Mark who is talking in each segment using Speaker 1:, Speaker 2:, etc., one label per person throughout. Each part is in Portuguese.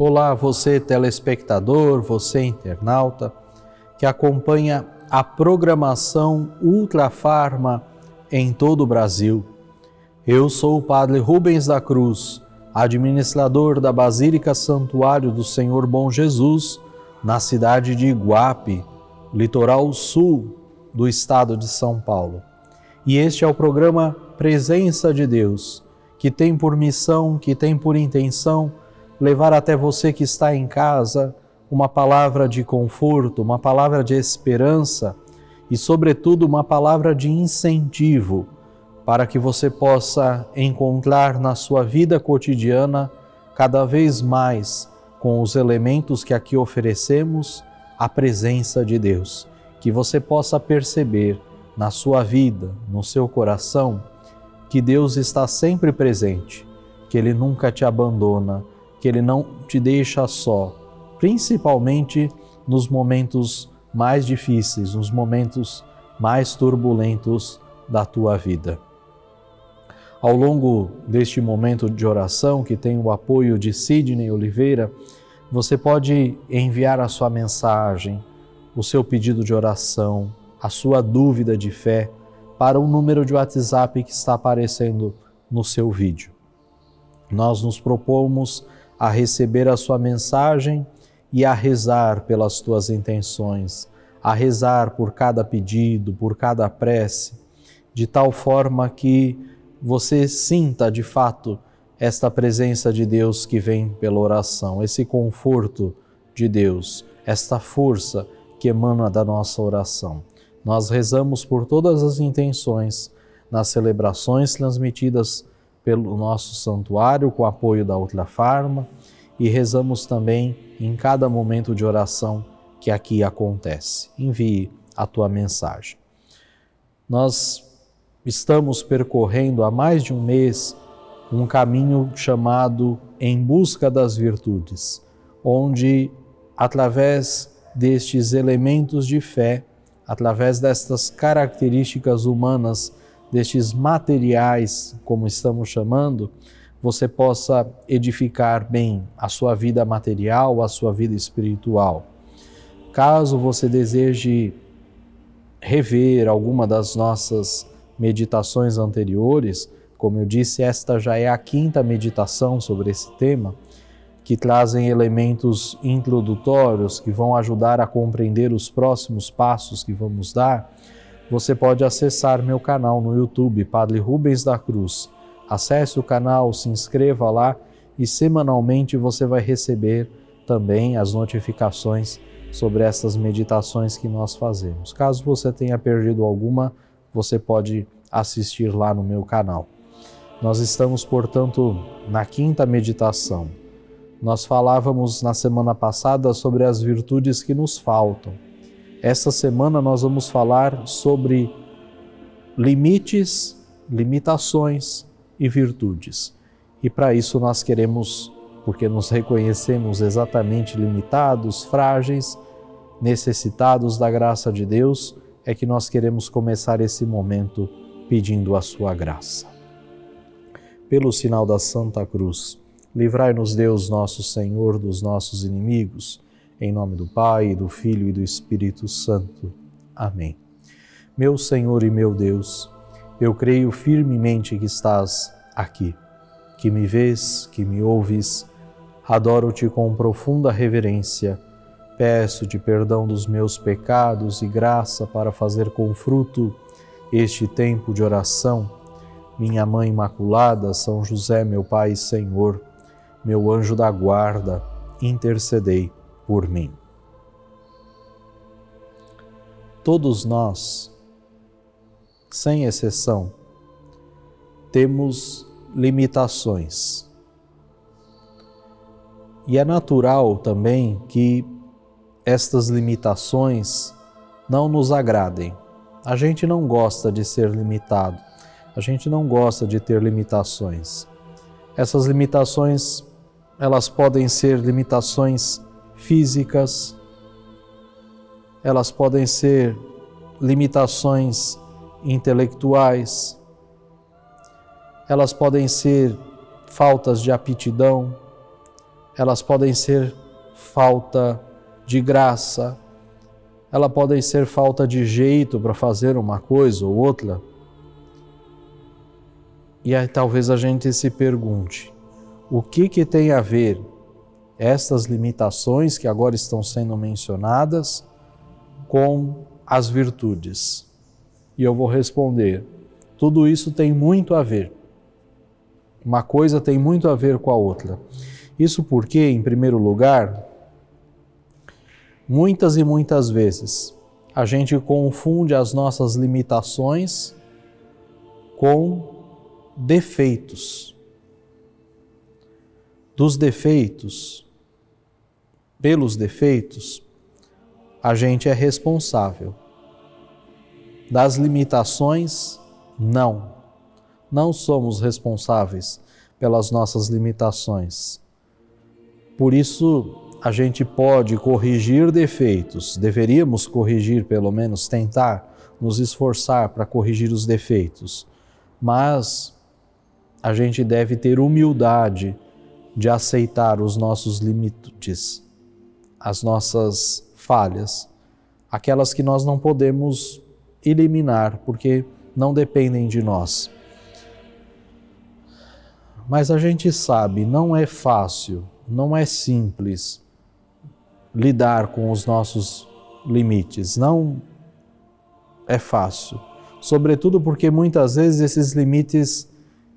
Speaker 1: Olá, você telespectador, você internauta, que acompanha a programação Ultra Pharma em todo o Brasil. Eu sou o Padre Rubens da Cruz, administrador da Basílica Santuário do Senhor Bom Jesus, na cidade de Iguape, litoral sul do estado de São Paulo. E este é o programa Presença de Deus, que tem por missão, que tem por intenção levar até você que está em casa uma palavra de conforto, uma palavra de esperança e, sobretudo, uma palavra de incentivo para que você possa encontrar na sua vida cotidiana cada vez mais, com os elementos que aqui oferecemos, a presença de Deus. Que você possa perceber na sua vida, no seu coração, que Deus está sempre presente, que Ele nunca te abandona, que Ele não te deixa só, principalmente nos momentos mais difíceis, nos momentos mais turbulentos da tua vida. Ao longo deste momento de oração, que tem o apoio de Sidney Oliveira, você pode enviar a sua mensagem, o seu pedido de oração, a sua dúvida de fé, para o número de WhatsApp que está aparecendo no seu vídeo. Nós nos propomos a receber a sua mensagem e a rezar pelas tuas intenções, a rezar por cada pedido, por cada prece, de tal forma que você sinta de fato esta presença de Deus que vem pela oração, esse conforto de Deus, esta força que emana da nossa oração. Nós rezamos por todas as intenções nas celebrações transmitidas pelo nosso santuário, com o apoio da Ultra Pharma, e rezamos também em cada momento de oração que aqui acontece. Envie a tua mensagem. Nós estamos percorrendo há mais de um mês um caminho chamado Em Busca das Virtudes, onde, através destes elementos de fé, através destas características humanas, destes materiais, como estamos chamando, você possa edificar bem a sua vida material, a sua vida espiritual. Caso você deseje rever alguma das nossas meditações anteriores, como eu disse, esta já é a 5ª meditação sobre esse tema, que trazem elementos introdutórios que vão ajudar a compreender os próximos passos que vamos dar. Você pode acessar meu canal no YouTube, Padre Rubens da Cruz. Acesse o canal, se inscreva lá e semanalmente você vai receber também as notificações sobre essas meditações que nós fazemos. Caso você tenha perdido alguma, você pode assistir lá no meu canal. Nós estamos, portanto, na 5ª meditação. Nós falávamos na semana passada sobre as virtudes que nos faltam. Esta semana nós vamos falar sobre limites, limitações e virtudes. E para isso nós queremos, porque nos reconhecemos exatamente limitados, frágeis, necessitados da graça de Deus, é que nós queremos começar esse momento pedindo a sua graça. Pelo sinal da Santa Cruz, livrai-nos Deus nosso Senhor dos nossos inimigos, em nome do Pai, do Filho e do Espírito Santo. Amém. Meu Senhor e meu Deus, eu creio firmemente que estás aqui, que me vês, que me ouves. Adoro-te com profunda reverência. Peço-te perdão dos meus pecados e graça para fazer com fruto este tempo de oração. Minha Mãe Imaculada, São José, meu Pai e Senhor, meu anjo da guarda, intercedei por mim. Todos nós, sem exceção, temos limitações. E é natural também que estas limitações não nos agradem. A gente não gosta de ser limitado, a gente não gosta de ter limitações. Essas limitações, elas podem ser limitações físicas, elas podem ser limitações intelectuais, elas podem ser faltas de aptidão, elas podem ser falta de graça, elas podem ser falta de jeito para fazer uma coisa ou outra. E aí talvez a gente se pergunte, o que tem a ver estas limitações que agora estão sendo mencionadas com as virtudes? E eu vou responder, tudo isso tem muito a ver. Uma coisa tem muito a ver com a outra. Isso porque, em primeiro lugar, muitas e muitas vezes a gente confunde as nossas limitações com defeitos. Dos defeitos, pelos defeitos, a gente é responsável. Das limitações, não. Não somos responsáveis pelas nossas limitações. Por isso, a gente pode corrigir defeitos, deveríamos corrigir, pelo menos tentar nos esforçar para corrigir os defeitos, mas a gente deve ter humildade de aceitar os nossos limites, as nossas falhas, aquelas que nós não podemos eliminar, porque não dependem de nós. Mas a gente sabe, não é fácil, não é simples lidar com os nossos limites, não é fácil. Sobretudo porque muitas vezes esses limites,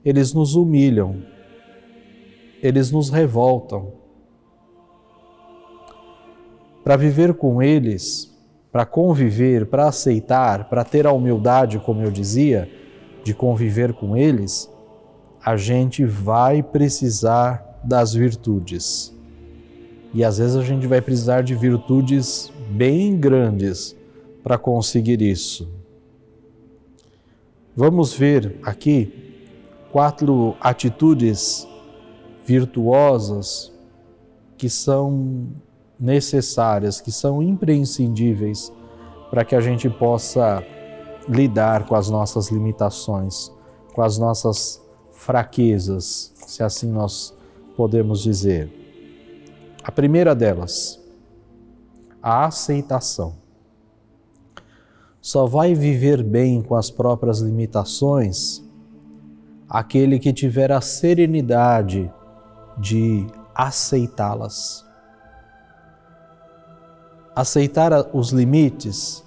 Speaker 1: eles nos humilham, eles nos revoltam. Para viver com eles, para conviver, para aceitar, para ter a humildade, como eu dizia, de conviver com eles, a gente vai precisar das virtudes. E às vezes a gente vai precisar de virtudes bem grandes para conseguir isso. Vamos ver aqui 4 atitudes virtuosas que são necessárias, que são imprescindíveis para que a gente possa lidar com as nossas limitações, com as nossas fraquezas, se assim nós podemos dizer. A primeira delas, a aceitação. Só vai viver bem com as próprias limitações aquele que tiver a serenidade de aceitá-las. Aceitar os limites,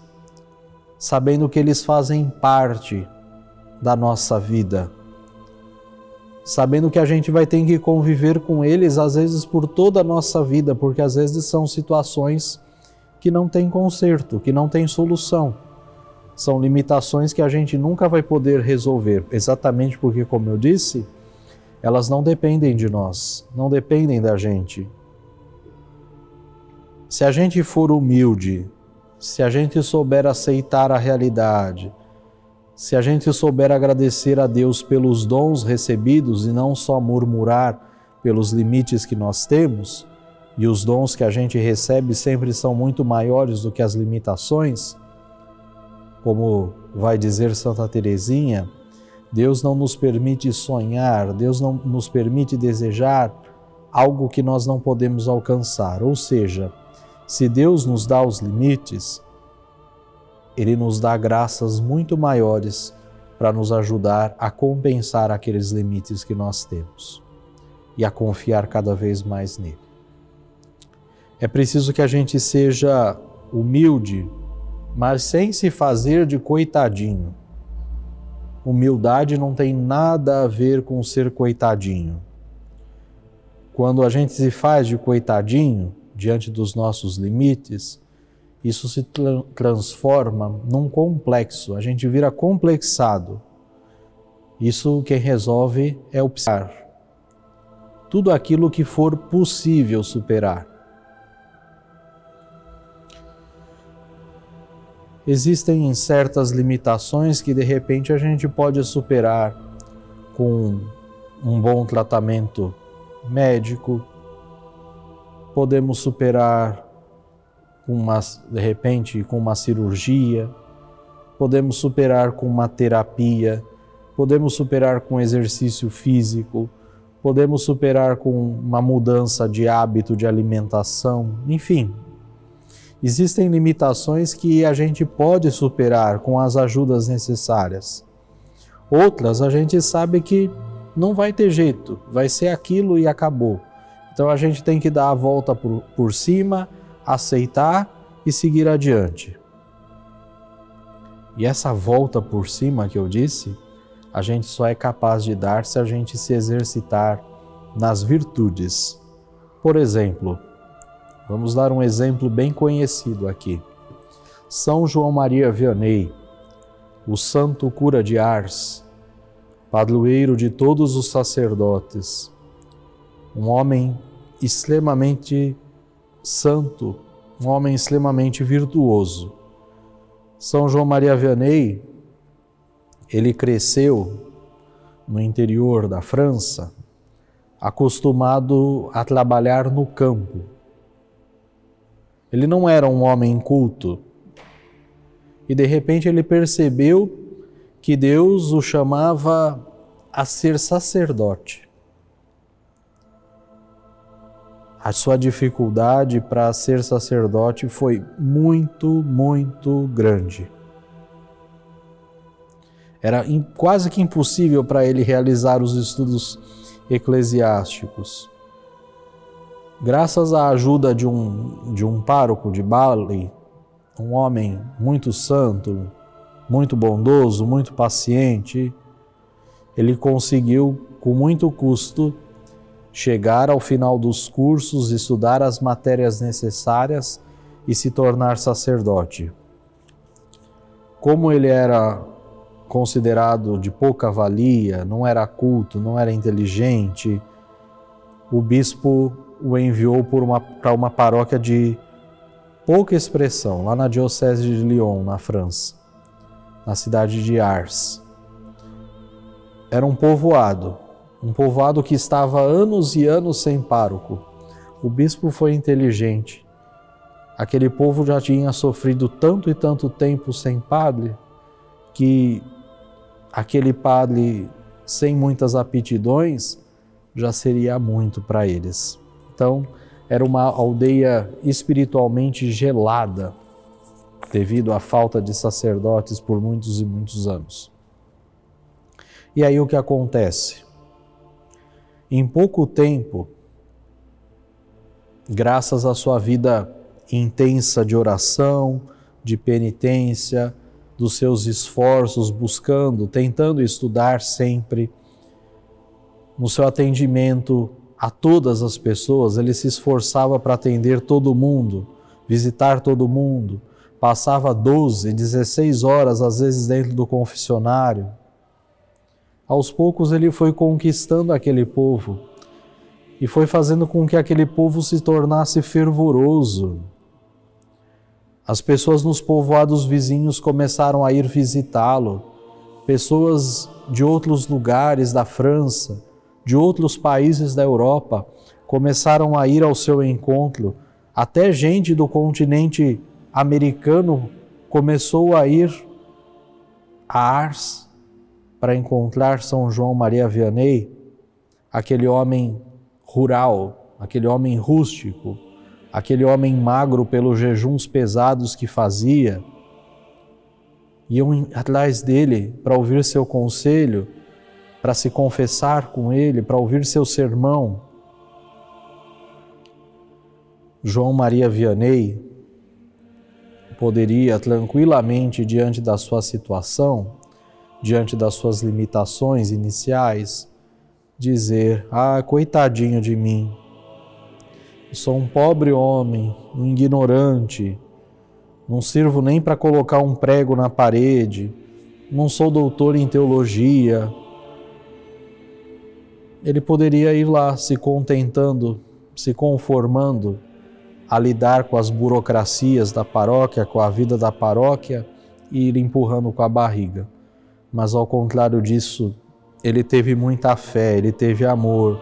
Speaker 1: sabendo que eles fazem parte da nossa vida, sabendo que a gente vai ter que conviver com eles, às vezes por toda a nossa vida, porque às vezes são situações que não têm conserto, que não têm solução. São limitações que a gente nunca vai poder resolver, exatamente porque, como eu disse, elas não dependem de nós, não dependem da gente. Se a gente for humilde, se a gente souber aceitar a realidade, se a gente souber agradecer a Deus pelos dons recebidos e não só murmurar pelos limites que nós temos, e os dons que a gente recebe sempre são muito maiores do que as limitações, como vai dizer Santa Teresinha, Deus não nos permite sonhar, Deus não nos permite desejar algo que nós não podemos alcançar. Ou seja, se Deus nos dá os limites, Ele nos dá graças muito maiores para nos ajudar a compensar aqueles limites que nós temos e a confiar cada vez mais nele. É preciso que a gente seja humilde, mas sem se fazer de coitadinho. Humildade não tem nada a ver com ser coitadinho. Quando a gente se faz de coitadinho diante dos nossos limites, isso se transforma num complexo, a gente vira complexado. Isso quem resolve é o superar. Tudo aquilo que for possível superar. Existem certas limitações que de repente a gente pode superar com um bom tratamento médico, podemos superar de repente com uma cirurgia, podemos superar com uma terapia, podemos superar com exercício físico, podemos superar com uma mudança de hábito de alimentação, enfim. Existem limitações que a gente pode superar com as ajudas necessárias. Outras a gente sabe que não vai ter jeito, vai ser aquilo e acabou. Então a gente tem que dar a volta por cima, aceitar e seguir adiante. E essa volta por cima que eu disse, a gente só é capaz de dar se a gente se exercitar nas virtudes. Por exemplo, vamos dar um exemplo bem conhecido aqui. São João Maria Vianney, o santo cura de Ars, padroeiro de todos os sacerdotes, um homem extremamente santo, um homem extremamente virtuoso. São João Maria Vianney, ele cresceu no interior da França, acostumado a trabalhar no campo. Ele não era um homem culto e de repente ele percebeu que Deus o chamava a ser sacerdote. A sua dificuldade para ser sacerdote foi muito grande. Era quase que impossível para ele realizar os estudos eclesiásticos. Graças à ajuda de um pároco de Bali, um homem muito santo, muito bondoso, muito paciente, ele conseguiu, com muito custo, chegar ao final dos cursos, estudar as matérias necessárias e se tornar sacerdote. Como ele era considerado de pouca valia, não era culto, não era inteligente, o bispo o enviou para uma paróquia de pouca expressão, lá na diocese de Lyon, na França, na cidade de Ars. Era um povoado que estava anos e anos sem pároco. O bispo foi inteligente. Aquele povo já tinha sofrido tanto e tanto tempo sem padre, que aquele padre sem muitas aptidões já seria muito para eles. Então, era uma aldeia espiritualmente gelada, devido à falta de sacerdotes por muitos e muitos anos. E aí o que acontece? Em pouco tempo, graças à sua vida intensa de oração, de penitência, dos seus esforços, tentando estudar sempre, no seu atendimento a todas as pessoas, ele se esforçava para atender todo mundo, visitar todo mundo, passava 12, 16 horas, às vezes, dentro do confessionário. Aos poucos ele foi conquistando aquele povo e foi fazendo com que aquele povo se tornasse fervoroso. As pessoas nos povoados vizinhos começaram a ir visitá-lo. Pessoas de outros lugares da França, de outros países da Europa, começaram a ir ao seu encontro. Até gente do continente americano começou a ir a Ars para encontrar São João Maria Vianney, aquele homem rural, aquele homem rústico, aquele homem magro pelos jejuns pesados que fazia. Iam atrás dele para ouvir seu conselho, para se confessar com ele, para ouvir seu sermão. João Maria Vianney poderia tranquilamente, diante da sua situação, diante das suas limitações iniciais, dizer: ah, coitadinho de mim, sou um pobre homem, um ignorante, não sirvo nem para colocar um prego na parede, não sou doutor em teologia. Ele poderia ir lá se contentando, se conformando a lidar com as burocracias da paróquia, com a vida da paróquia e ir empurrando com a barriga. Mas ao contrário disso, ele teve muita fé, ele teve amor,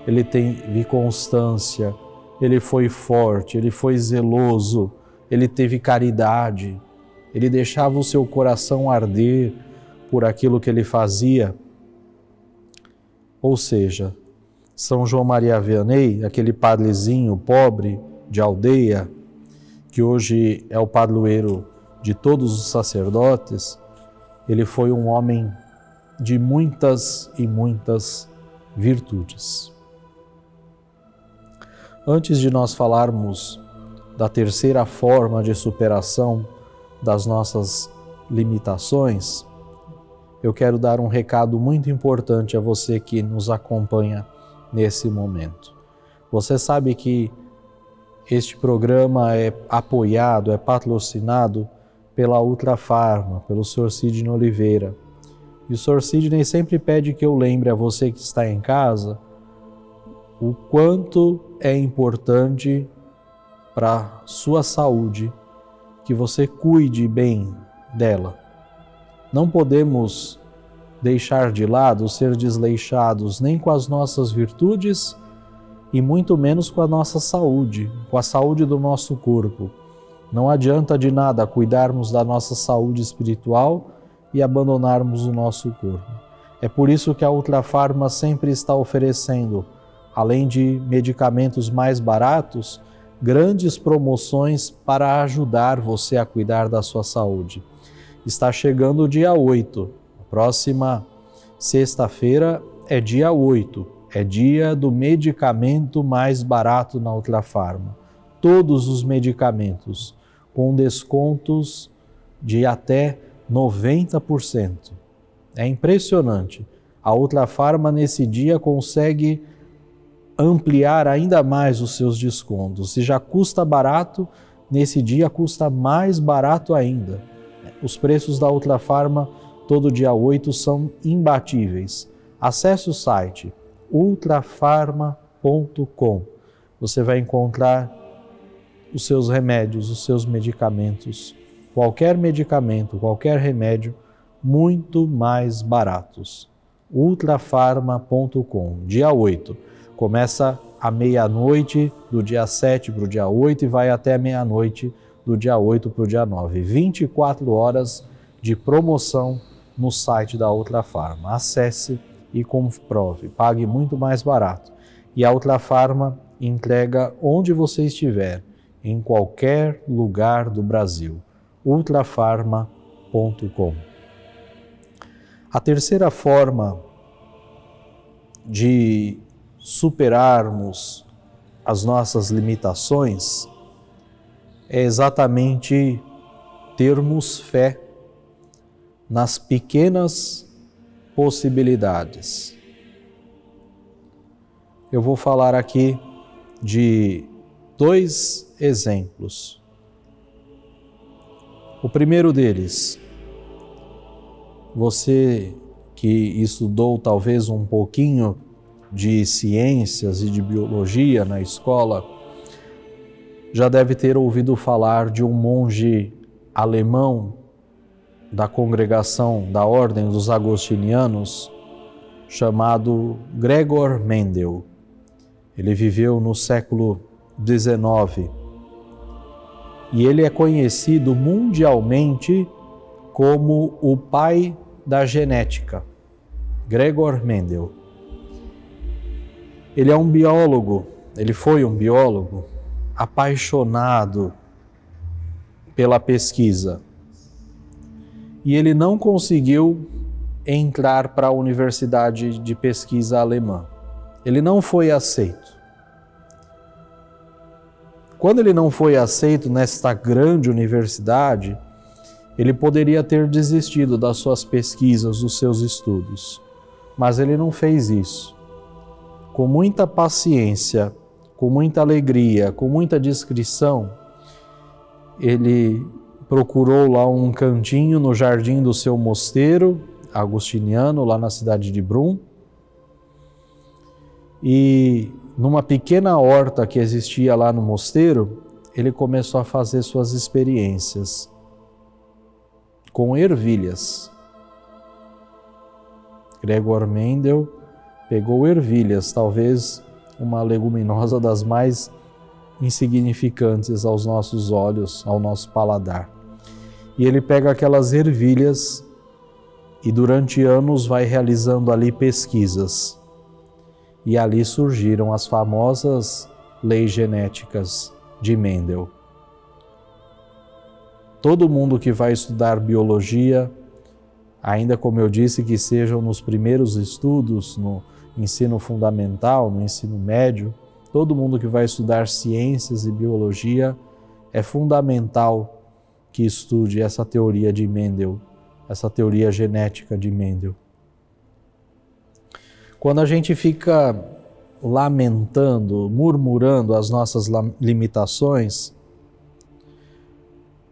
Speaker 1: ele teve constância, ele foi forte, ele foi zeloso, ele teve caridade, ele deixava o seu coração arder por aquilo que ele fazia. Ou seja, São João Maria Vianney, aquele padrezinho pobre de aldeia, que hoje é o padroeiro de todos os sacerdotes, ele foi um homem de muitas e muitas virtudes. Antes de nós falarmos da terceira forma de superação das nossas limitações, eu quero dar um recado muito importante a você que nos acompanha nesse momento. Você sabe que este programa é apoiado, é patrocinado pela Ultrafarma, pelo Sr. Sidney Oliveira. E o Sr. Sidney sempre pede que eu lembre a você que está em casa o quanto é importante para a sua saúde que você cuide bem dela. Não podemos deixar de lado, ser desleixados nem com as nossas virtudes e muito menos com a nossa saúde, com a saúde do nosso corpo. Não adianta de nada cuidarmos da nossa saúde espiritual e abandonarmos o nosso corpo. É por isso que a Ultrafarma sempre está oferecendo, além de medicamentos mais baratos, grandes promoções para ajudar você a cuidar da sua saúde. Está chegando o dia 8, a próxima sexta-feira é dia 8, é dia do medicamento mais barato na Ultrafarma. Todos os medicamentos com descontos de até 90%. É impressionante. A Ultrafarma nesse dia consegue ampliar ainda mais os seus descontos. Se já custa barato, nesse dia custa mais barato ainda. Os preços da Ultrafarma todo dia 8 são imbatíveis. Acesse o site ultrafarma.com. Você vai encontrar os seus remédios, os seus medicamentos, qualquer medicamento, qualquer remédio, muito mais baratos. ultrafarma.com, dia 8. Começa à meia-noite do dia 7 para o dia 8 e vai até meia-noite do dia 8 para o dia 9. 24 horas de promoção no site da Ultrafarma. Acesse e comprove, pague muito mais barato. E a Ultrafarma entrega onde você estiver, em qualquer lugar do Brasil. ultrafarma.com. A terceira forma de superarmos as nossas limitações é exatamente termos fé nas pequenas possibilidades. Eu vou falar aqui de 2 exemplos. O primeiro deles, você que estudou talvez um pouquinho de ciências e de biologia na escola, já deve ter ouvido falar de um monge alemão da congregação da Ordem dos Agostinianos, chamado Gregor Mendel. Ele viveu no século XIX e ele é conhecido mundialmente como o pai da genética, Gregor Mendel. Ele é um biólogo, ele foi um biólogo apaixonado pela pesquisa. E ele não conseguiu entrar para a Universidade de Pesquisa Alemã. Ele não foi aceito. Quando ele não foi aceito nesta grande universidade, ele poderia ter desistido das suas pesquisas, dos seus estudos. Mas ele não fez isso. Com muita paciência, com muita alegria, com muita discrição, ele procurou lá um cantinho no jardim do seu mosteiro agostiniano, lá na cidade de Brum, e numa pequena horta que existia lá no mosteiro, ele começou a fazer suas experiências com ervilhas. Gregor Mendel pegou ervilhas, talvez uma leguminosa das mais insignificantes aos nossos olhos, ao nosso paladar. E ele pega aquelas ervilhas e durante anos vai realizando ali pesquisas. e ali surgiram as famosas leis genéticas de Mendel. Todo mundo que vai estudar biologia, ainda como eu disse, que sejam nos primeiros estudos, no ensino fundamental, no ensino médio, todo mundo que vai estudar ciências e biologia, é fundamental que estude essa teoria de Mendel, essa teoria genética de Mendel. Quando a gente fica lamentando, murmurando as nossas limitações,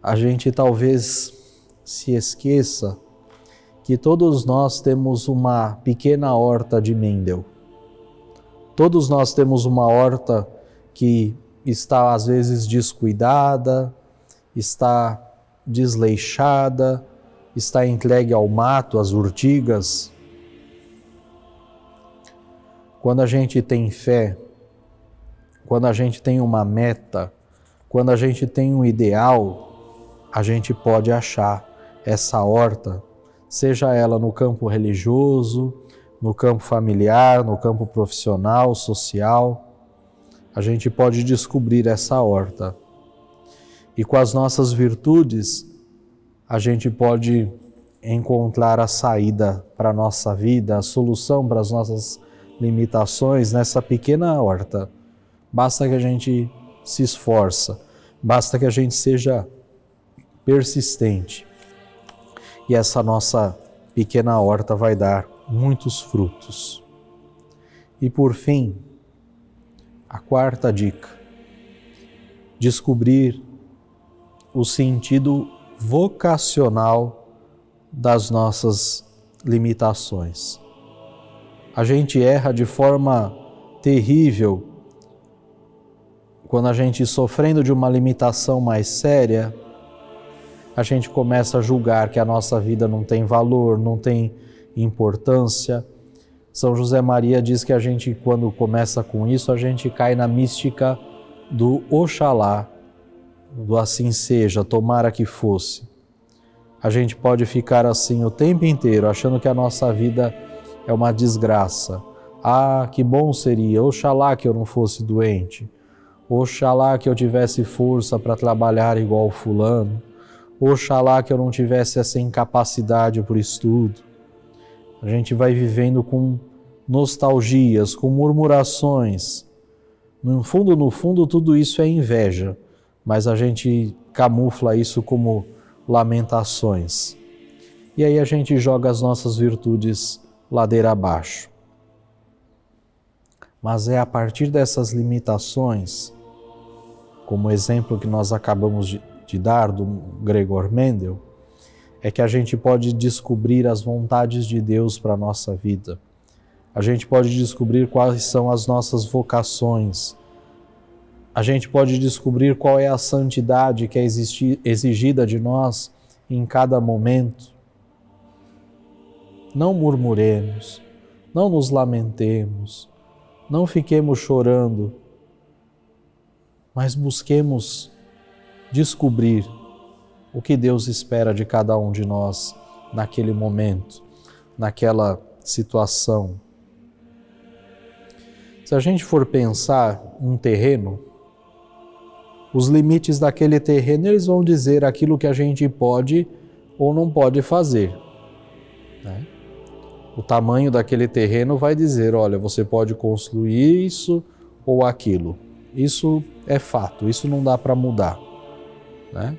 Speaker 1: a gente talvez se esqueça que todos nós temos uma pequena horta de Mendel. Todos nós temos uma horta que está às vezes descuidada, está desleixada, está entregue ao mato, às urtigas. Quando a gente tem fé, quando a gente tem uma meta, quando a gente tem um ideal, a gente pode achar essa horta, seja ela no campo religioso, no campo familiar, no campo profissional, social, a gente pode descobrir essa horta. E com as nossas virtudes, a gente pode encontrar a saída para a nossa vida, a solução para as nossas limitações nessa pequena horta. Basta que a gente se esforça, basta que a gente seja persistente. E essa nossa pequena horta vai dar muitos frutos. E por fim, a quarta dica: descobrir o sentido vocacional das nossas limitações. A gente erra de forma terrível quando a gente, sofrendo de uma limitação mais séria, a gente começa a julgar que a nossa vida não tem valor, não tem importância. São José Maria diz que a gente, quando começa com isso, a gente cai na mística do Oxalá, do assim seja, tomara que fosse. A gente pode ficar assim o tempo inteiro, achando que a nossa vida é uma desgraça. Ah, que bom seria, oxalá que eu não fosse doente, oxalá que eu tivesse força para trabalhar igual o fulano, oxalá que eu não tivesse essa incapacidade por estudo. A gente vai vivendo com nostalgias, com murmurações. No fundo, tudo isso é inveja, mas a gente camufla isso como lamentações. E aí a gente joga as nossas virtudes ladeira abaixo. Mas é a partir dessas limitações, como o exemplo que nós acabamos de dar do Gregor Mendel, é que a gente pode descobrir as vontades de Deus para a nossa vida. A gente pode descobrir quais são as nossas vocações. A gente pode descobrir qual é a santidade que é exigida de nós em cada momento. Não murmuremos, não nos lamentemos, não fiquemos chorando, mas busquemos descobrir o que Deus espera de cada um de nós naquele momento, naquela situação. Se a gente for pensar um terreno, os limites daquele terreno, eles vão dizer aquilo que a gente pode ou não pode fazer, né? O tamanho daquele terreno vai dizer, olha, você pode construir isso ou aquilo. Isso é fato, isso não dá para mudar, né?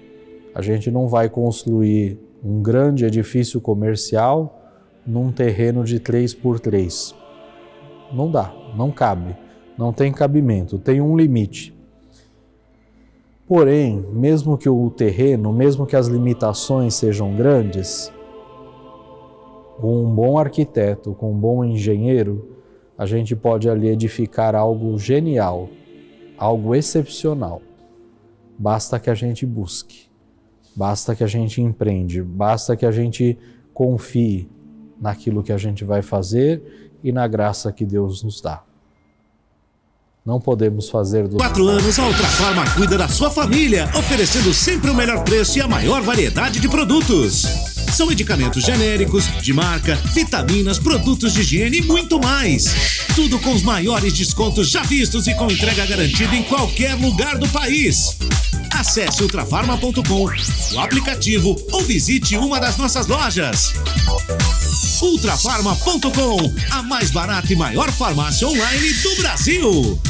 Speaker 1: A gente não vai construir um grande edifício comercial num terreno de 3x3. Não dá, não cabe, não tem cabimento, tem um limite. Porém, mesmo que o terreno, mesmo que as limitações sejam grandes, com um bom arquiteto, com um bom engenheiro, a gente pode ali edificar algo genial, algo excepcional. Basta que a gente busque, basta que a gente empreende, basta que a gente confie naquilo que a gente vai fazer e na graça que Deus nos dá. Não podemos fazer do...
Speaker 2: 4 anos, a Ultrafarma cuida da sua família, oferecendo sempre o melhor preço e a maior variedade de produtos. São medicamentos genéricos, de marca, vitaminas, produtos de higiene e muito mais. Tudo com os maiores descontos já vistos e com entrega garantida em qualquer lugar do país. Acesse ultrafarma.com, o aplicativo ou visite uma das nossas lojas. Ultrafarma.com, a mais barata e maior farmácia online do Brasil.